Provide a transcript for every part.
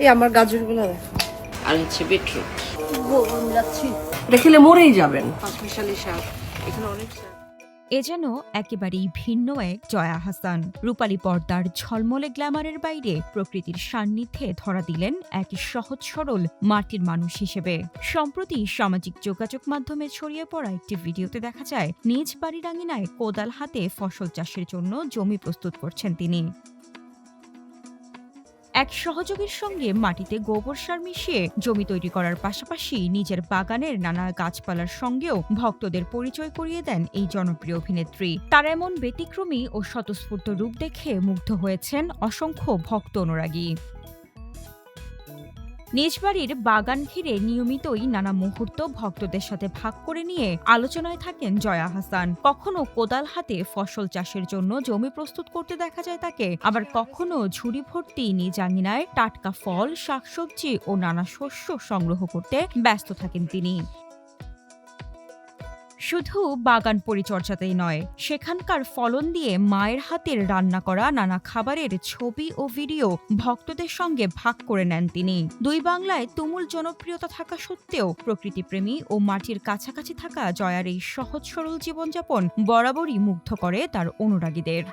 এই আমার গাজরগুলো আর হচ্ছে বিটরুট। দেখলে মরেই যাবেন। পাঁচমিশালি শাক, এখানে অনেক শাক। এ যেন একেবারেই ভিন্ন এক জয়া হাসান। রূপালী পর্দার ঝলমলে গ্ল্যামারের বাইরে প্রকৃতির সান্নিধ্যে ধরা দিলেন এক সহজ সরল মাটির মানুষ হিসেবে। সম্প্রতি সামাজিক যোগাযোগ মাধ্যমে ছড়িয়ে পড়া একটি ভিডিওতে দেখা যায় নিজ বাড়ির আঙিনায় কোদাল হাতে ফসল চাষের জন্য জমি প্রস্তুত করছেন তিনি। এক সহযোগীর সঙ্গে মাটিতে গোবর সার মিশিয়ে জমি তৈরি করার পাশাপাশি নিজের বাগানের নানা গাছপালার সঙ্গেও ভক্তদের পরিচয় করিয়ে দেন এই জনপ্রিয় অভিনেত্রী। তার এমন ব্যতিক্রমী ও স্বতঃস্ফূর্ত রূপ দেখে মুগ্ধ হয়েছেন অসংখ্য ভক্ত অনুরাগী। নিজ বাড়ির বাগান ঘিরে নিয়মিতই নানা মুহূর্ত ভক্তদের সাথে ভাগ করে নিয়ে আলোচনায় থাকেন জয়া হাসান। কখনো কোদাল হাতে ফসল চাষের জন্য জমি প্রস্তুত করতে দেখা যায় তাকে, আবার কখনো ঝুড়ি ভর্তি নিজ আঙিনায় টাটকা ফল, শাকসবজি ও নানা শস্য সংগ্রহ করতে ব্যস্ত থাকেন তিনি। শুধু বাগান পরিচর্যাতেই নয়, সেখানকার ফলন দিয়ে মায়ের হাতের রান্না করা নানা খাবারের ছবি ও ভিডিও ভক্তদের সঙ্গে ভাগ করে নেন তিনি। দুই বাংলায় তুমুল জনপ্রিয়তা থাকা সত্ত্বেও প্রকৃতিপ্রেমী ও মাটির কাছাকাছি থাকা জয়ার এই সহজ সরল জীবনযাপন বরাবরই মুগ্ধ করে তার অনুরাগীদের।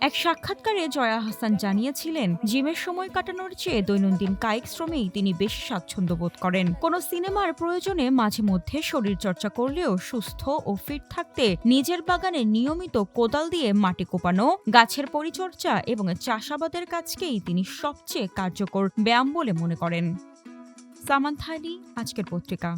এক সাক্ষাৎকারে জয়া হাসান জানিয়েছিলেন, জিমের সময় কাটানোর চেয়ে দৈনন্দিন কায়িক শ্রমেই তিনি বেশি স্বাচ্ছন্দ্য বোধ করেন। কোনো সিনেমার প্রয়োজনে মাঝে মধ্যে শরীরচর্চা করলেও সুস্থ ও ফিট থাকতে নিজের বাগানে নিয়মিত কোদাল দিয়ে মাটি কোপানো, গাছের পরিচর্যা এবং চাষাবাদের কাজকেই তিনি সবচেয়ে কার্যকর ব্যায়াম বলে মনে করেন। সামান্থা আলী, আজকের পত্রিকা।